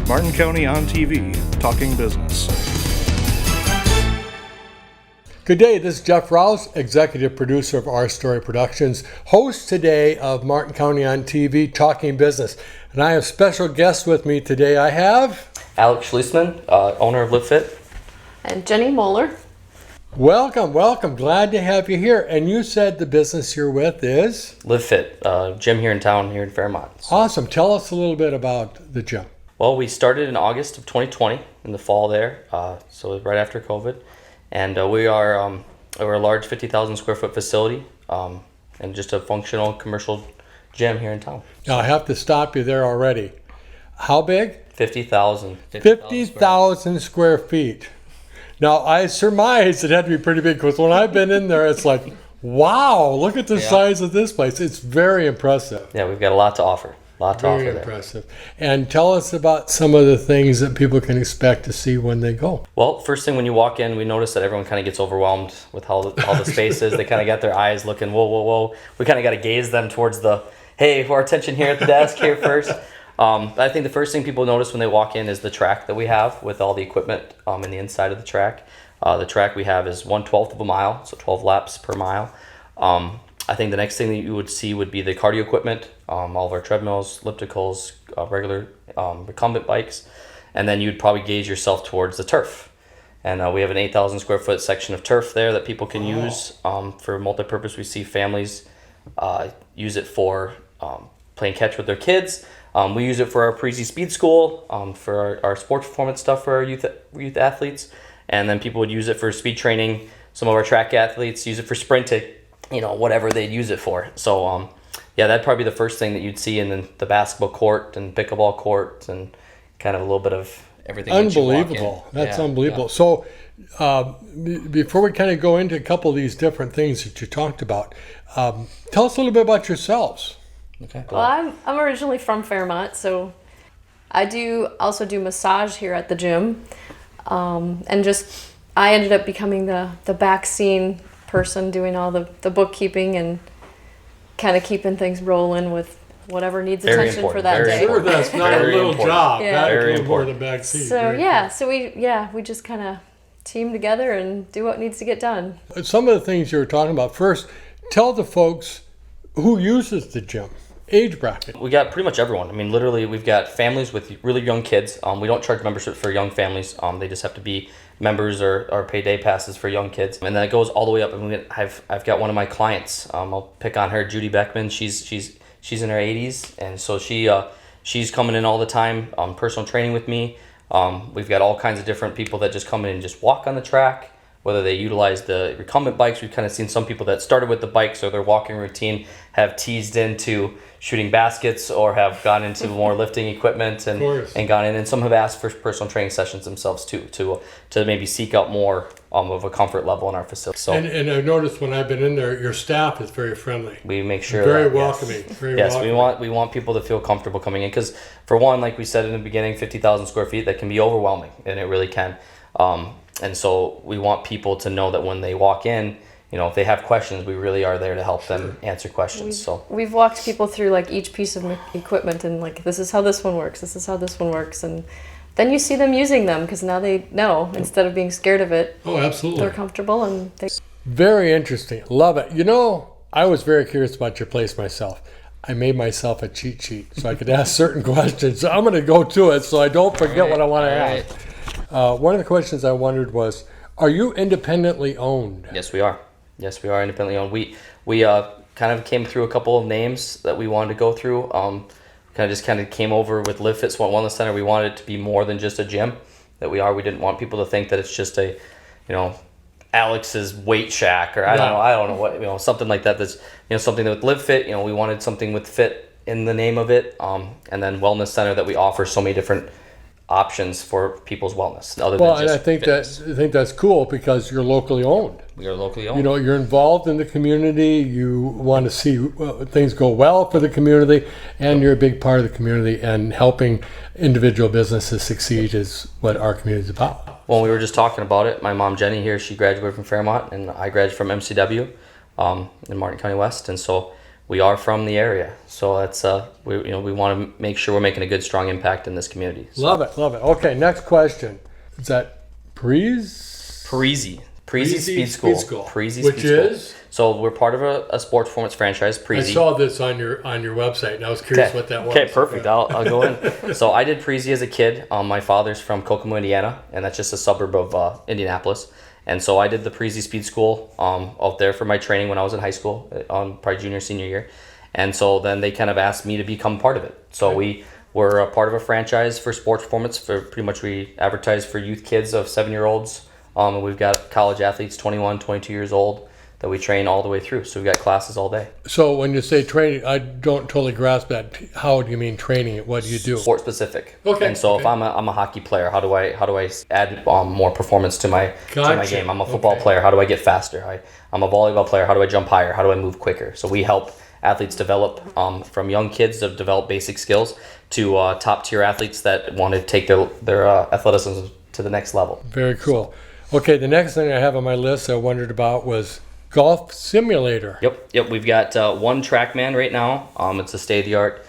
Martin County on TV, talking business. Good day, this is Jeff Rouse, executive producer of Our Story Productions, host today of Martin County on TV, talking business. And I have special guests with me today. I have Alex Schliesmann, owner of LiveFit. And Jenny Moeller. Welcome. Glad to have you here. And you said the business you're with is? LiveFit, gym here in town, here in Fairmont. Awesome. Tell us a little bit about the gym. Well, we started in August of 2020, in the fall there, so right after COVID. And we're a large 50,000 square foot facility and just a functional commercial gym here in town. Now, I have to stop you there already. How big? 50,000. 50,000 square feet. Now, I surmise it had to be pretty big because when I've been in there, it's like, wow, look at the size of this place. It's very impressive. Yeah, we've got a lot to offer. Very impressive. And tell us about some of the things that people can expect to see when they go. Well, first thing when you walk in, we notice that everyone kind of gets overwhelmed with how the space is. They kind of got their eyes looking, whoa. We kind of got to gaze them towards the, hey, our attention here at the desk here first. I think the first thing people notice when they walk in is the track that we have with all the equipment in the inside of the track. The track we have is 1/12 of a mile, so 12 laps per mile. I think the next thing that you would see would be the cardio equipment, all of our treadmills, ellipticals, regular recumbent bikes, and then you'd probably gauge yourself towards the turf. And we have an 8,000 square foot section of turf there that people can use for multi-purpose. We see families use it for playing catch with their kids. We use it for our Prezi speed school, for our sports performance stuff for our youth athletes, and then people would use it for speed training. Some of our track athletes use it for sprinting. Whatever they'd use it for. So, that'd probably be the first thing that you'd see in the basketball court and pickleball court and kind of a little bit of everything. Unbelievable. That's unbelievable. Yeah. So, before we kind of go into a couple of these different things that you talked about, tell us a little bit about yourselves. Okay. Well, I'm originally from Fairmont, so I also do massage here at the gym. And I ended up becoming the back scene person doing all the bookkeeping and kind of keeping things rolling with whatever needs attention for that day. Sure, that's not a little job. Yeah. Very important. The back seat. So we just kind of team together and do what needs to get done. Some of the things you were talking about. First, tell the folks who uses the gym. Age bracket. We got pretty much everyone. I mean, literally, we've got families with really young kids. We don't charge membership for young families. They just have to be members or pay day passes for young kids. And then it goes all the way up. And I've got one of my clients. I'll pick on her, Judy Beckman. She's in her 80s, and so she's coming in all the time. Personal training with me. We've got all kinds of different people that just come in and just walk on the track. Whether they utilize the recumbent bikes, we've kind of seen some people that started with the bikes or their walking routine have teased into shooting baskets or have gone into more lifting equipment and gone in. And some have asked for personal training sessions themselves too, to maybe seek out more of a comfort level in our facility. So, and I've noticed when I've been in there, your staff is very friendly. We make sure very welcoming. Yes, very welcoming. we want people to feel comfortable coming in because, for one, like we said in the beginning, 50,000 square feet, that can be overwhelming, and it really can. And so we want people to know that when they walk in, if they have questions, we really are there to help them answer questions. We've walked people through like each piece of equipment and like, this is how this one works, this is how this one works, and then you see them using them because now they know instead of being scared of it. Oh, absolutely. They're comfortable and Very interesting. Love it. I was very curious about your place myself. I made myself a cheat sheet so I could ask certain questions. So I'm going to go to it so I don't forget what I want to ask. One of the questions I wondered was, are you independently owned? Yes, we are. Yes, we are independently owned. We kind of came through a couple of names that we wanted to go through. Kind of came over with LiveFit Wellness Center. We wanted it to be more than just a gym that we are. We didn't want people to think that it's just a, Alex's weight shack or I don't know what, something like that. That's, something that with LiveFit, we wanted something with fit in the name of it. And then Wellness Center that we offer so many different options for people's wellness. And I think that's cool because you're locally owned. We are locally owned. You're involved in the community. You want to see things go well for the community, and you're a big part of the community. And helping individual businesses succeed is what our community is about. Well, we were just talking about it. My mom Jenny here, she graduated from Fairmont, and I graduated from MCW in Martin County West, and so we are from the area, so that's we want to make sure we're making a good, strong impact in this community. So. Love it. Okay, next question. Is that Prezi Speed School. Prezi which Speed School. is? So we're part of a sports performance franchise, Prezi. I saw this on your website, and I was curious what that was. Okay, perfect. I'll go in. So I did Prezi as a kid. My father's from Kokomo, Indiana, and that's just a suburb of Indianapolis. And so I did the Prezi Speed School out there for my training when I was in high school, probably junior, senior year. And so then they kind of asked me to become part of it. So we were a part of a franchise for sports performance. For pretty much we advertise for youth kids of 7-year-olds. And we've got college athletes, 21, 22 years old, that we train all the way through. So we've got classes all day. So when you say training, I don't totally grasp that. How do you mean training? What do you do? Sport specific. Okay. And so if I'm a hockey player, how do I add more performance to my game? I'm a football player. How do I get faster? I'm a volleyball player. How do I jump higher? How do I move quicker? So we help athletes develop from young kids to develop basic skills to top tier athletes that want to take their athleticism to the next level. Very cool. Okay, the next thing I have on my list I wondered about was golf simulator. Yep. We've got one TrackMan right now. It's a state-of-the-art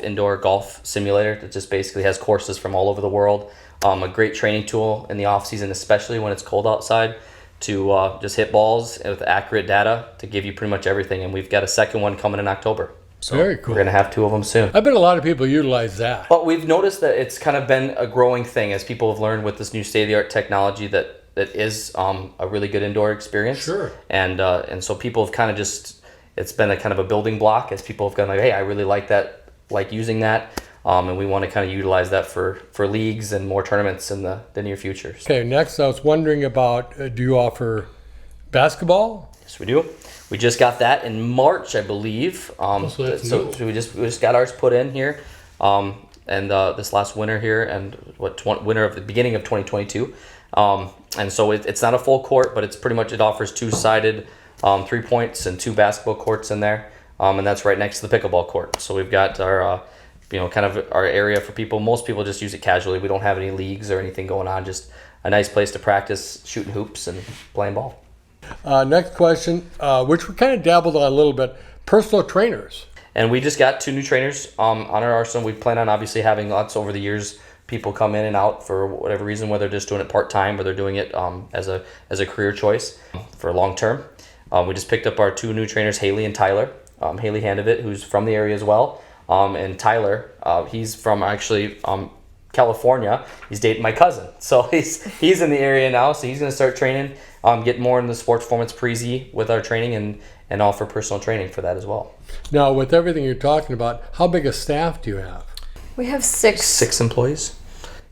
indoor golf simulator that just basically has courses from all over the world. A great training tool in the off season, especially when it's cold outside, to just hit balls with accurate data to give you pretty much everything. And we've got a second one coming in October. So very cool. We're going to have 2 of them soon. I bet a lot of people utilize that. But we've noticed that it's kind of been a growing thing as people have learned with this new state-of-the-art technology that is a really good indoor experience. Sure. And so people have kind of it's been a kind of a building block as people have gone like, hey, I really like that, like using that. And we want to kind of utilize that for leagues and more tournaments in the near future. Okay, next I was wondering about, do you offer basketball? Yes, we do. We just got that in March, I believe. So we just got ours put in here. And this last winter here and winter of the beginning of 2022. And so it's not a full court, but it's pretty much, it offers 2-sided 3 points and 2 basketball courts in there. And that's right next to the pickleball court. So we've got our, kind of our area for people. Most people just use it casually. We don't have any leagues or anything going on. Just a nice place to practice shooting hoops and playing ball. Next question, which we kind of dabbled on a little bit, personal trainers. And we just got 2 new trainers on our arsenal. We plan on obviously having lots over the years. People come in and out for whatever reason, whether they're just doing it part-time or they're doing it as a career choice for long term. We just picked up our 2 new trainers, Haley and Tyler. Haley Handovit, who's from the area as well. And Tyler, he's from actually California. He's dating my cousin. So he's in the area now. So he's going to start training, get more in the sports performance Prezi with our training and offer personal training for that as well. Now, with everything you're talking about, how big a staff do you have? We have 6. 6 employees.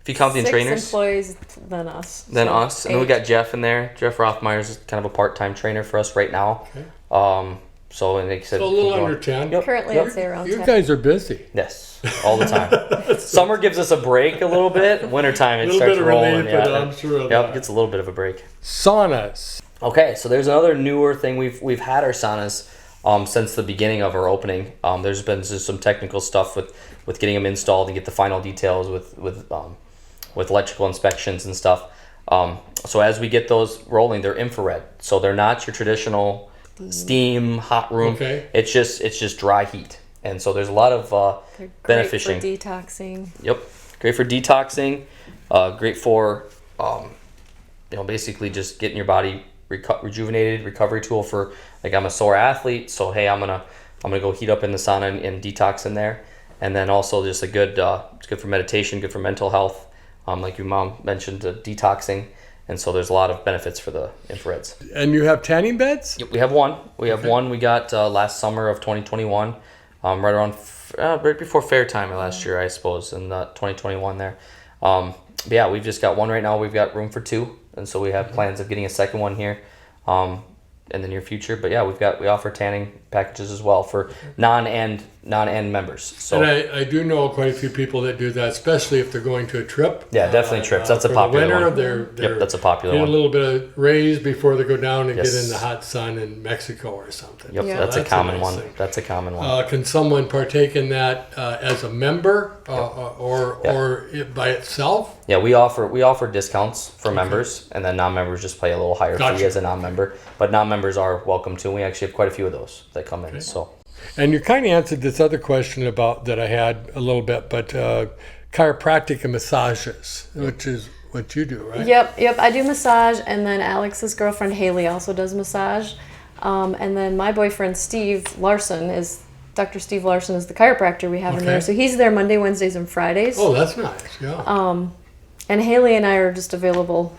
If you count the trainers. 6 employees, then us. Then us. 8. And then we got Jeff in there. Jeff Rothmeyer's is kind of a part-time trainer for us right now. Okay. So, and they said, So a little under 10. Yep. Currently, I'd say around You 10. guys are busy. Yes, all the time. Summer gives us a break a little bit. Wintertime, it Little starts bit of rolling. relief, but I'm sure of Yep, that. gets a little bit of a break. Saunas. Okay, so there's another newer thing. We've had our saunas since the beginning of our opening. There's been just some technical stuff with getting them installed and get the final details with electrical inspections and stuff. So as we get those rolling, they're infrared. So they're not your traditional steam hot room. Okay. It's just dry heat. And so there's a lot of They're beneficial. great for detoxing. Yep, great for detoxing. Great for basically just getting your body rejuvenated. Recovery tool for, like, I'm a sore athlete, so hey, I'm gonna go heat up in the sauna and detox in there. And then also just a good, it's good for meditation, good for mental health. Like your mom mentioned, detoxing. And so there's a lot of benefits for the infrareds. And you have tanning beds? Yep, we have one. We have one we got last summer of 2021, right around right before fair time last year, I suppose, in 2021 there. But yeah, we've just got one right now. We've got room for 2, and so we have plans of getting a second one here in the near future. But yeah, we offer tanning packages as well for non-end members. So And I do know quite a few people that do that, especially if they're going to a trip. yeah, definitely trips. That's a for popular the winter, one. They're That's a popular get one. a little bit of raise before they go down and Yes. get in the hot sun in Mexico or something. Yep, Yeah. that's a That's a common nice one. thing. That's a common one. Can someone partake in that as a member or by itself? Yeah, we offer discounts for members, and then non-members just pay a little higher Gotcha. fee as a non-member. But non-members are welcome too. We actually have quite a few of those that come in. So And you kind of answered this other question about that I had a little bit, but chiropractic and massages, which is what you do, right? Yep. I do massage, and then Alex's girlfriend Haley also does massage. And then my boyfriend Dr. Steve Larson is the chiropractor we have in there. So he's there Monday, Wednesdays, and Fridays. Oh, that's nice. Yeah. And Haley and I are just available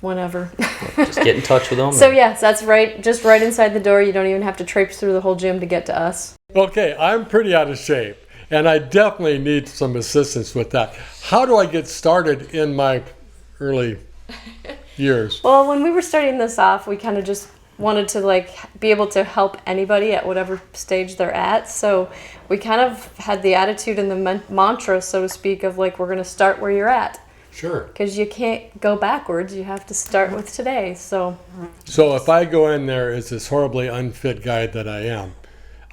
whenever. Just get in touch with them. So yes, that's right. Just right inside the door. You don't even have to traipse through the whole gym to get to us. Okay, I'm pretty out of shape, and I definitely need some assistance with that. How do I get started in my early years? Well, when we were starting this off, we kind of just wanted to be able to help anybody at whatever stage they're at. So we kind of had the attitude and the mantra, so to speak, of we're going to start where you're at. Sure. Because you can't go backwards. You have to start with today. So if I go in there as this horribly unfit guy that I am,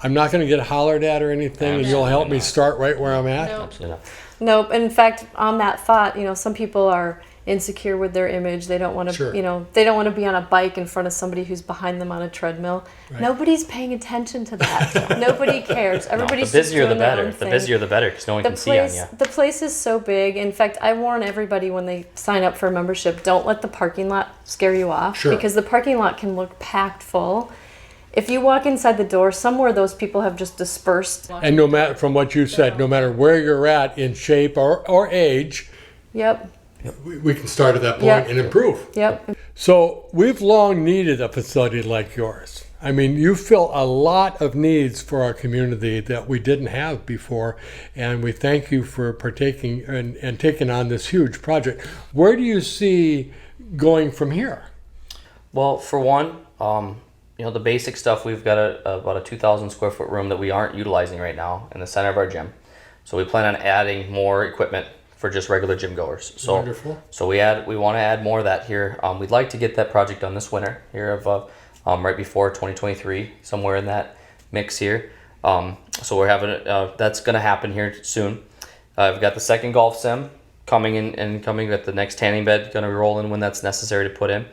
I'm not going to get hollered at or anything, and you'll help me start right where I'm at? Absolutely not. Nope. In fact, on that thought, some people are insecure with their image. They don't want to, they don't want to be on a bike in front of somebody who's behind them on a treadmill. Right. Nobody's paying attention to that. Nobody cares. Everybody's the busier just the doing better. their own The thing. busier the better, because no one can see on you. The place is so big. In fact, I warn everybody when they sign up for a membership, don't let the parking lot scare you off. Sure. Because the parking lot can look packed full. If you walk inside the door, somewhere those people have just dispersed. And no matter, from what you said, no matter where you're at in shape or age, Yep. we can start at that point and improve. Yep. So we've long needed a facility like yours. I mean, you fill a lot of needs for our community that we didn't have before, and we thank you for partaking and taking on this huge project. Where do you see going from here? Well, for one, the basic stuff, we've got about a 2,000 square foot room that we aren't utilizing right now in the center of our gym. So we plan on adding more equipment for just regular gym goers. So, Wonderful. So we want to add more of that here. We'd like to get that project done this winter here of right before 2023, somewhere in that mix here. So we're having that's going to happen here soon. I've got the second golf sim coming in and coming with the next tanning bed, going to be rolling when that's necessary to put in.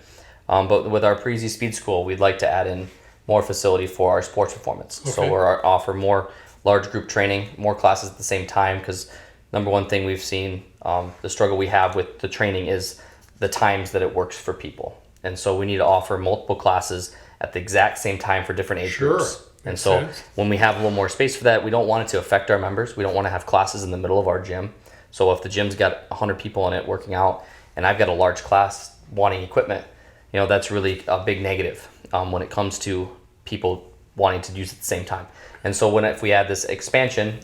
But with our Prezi Speed School, we'd like to add in more facility for our sports performance. Okay. So we're offer more large group training, more classes at the same time, because number one thing we've seen, the struggle we have with the training is the times that it works for people. And so we need to offer multiple classes at the exact same time for different age groups. And so when we have a little more space for that, we don't want it to affect our members. We don't want to have classes in the middle of our gym. So if the gym's got 100 people in it working out and I've got a large class wanting equipment, that's really a big negative when it comes to people wanting to use it at the same time. And so if we add this expansion,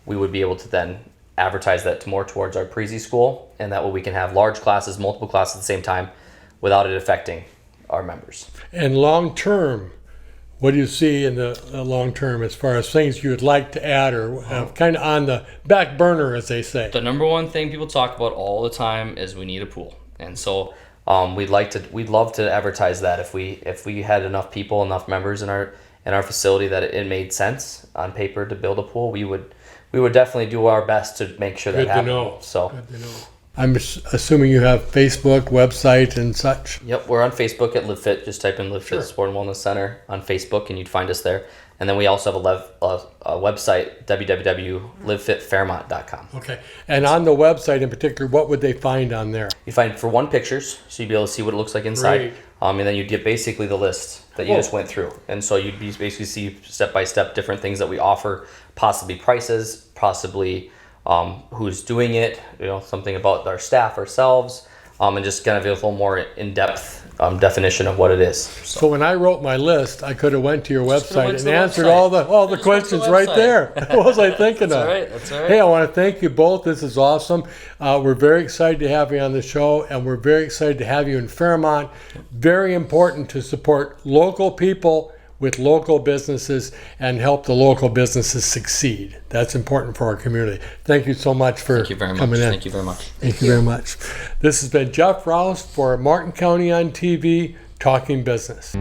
we would be able to then advertise that more towards our Prezi school, and that way we can have large classes, multiple classes at the same time without it affecting our members. And long term, what do you see in the long term as far as things you would like to add or have kind of on the back burner, as they say? The number one thing people talk about all the time is we need a pool. And so we'd love to advertise that if we had enough people, enough members in our facility that it made sense on paper to build a pool, we would definitely do our best to make sure that happens. Good to know. So Good to know. I'm assuming you have Facebook, website, and such. Yep, we're on Facebook at LiveFit. Just type in LiveFit Sport and Wellness Center on Facebook, and you'd find us there. And then we also have a website, www.livefitfairmont.com. Okay. And on the website in particular, what would they find on there? You find for one pictures, so you'd be able to see what it looks like inside. Great. And then you'd get basically the list that you just went through. And so you'd basically see step by step different things that we offer, possibly prices, possibly who's doing it, something about our staff ourselves, and just kind of a little more in-depth definition of what it is. So when I wrote my list, I could have went to your website and answered all the questions right there. What was I thinking That's of? all right. That's all right. Hey, I want to thank you both. This is awesome. We're very excited to have you on the show, and we're very excited to have you in Fairmont. Very important to support local people with local businesses and help the local businesses succeed. That's important for our community. Thank you so much for coming in. Thank you very much. Thank you very much. This has been Jeff Rouse for Martin County on TV, Talking Business.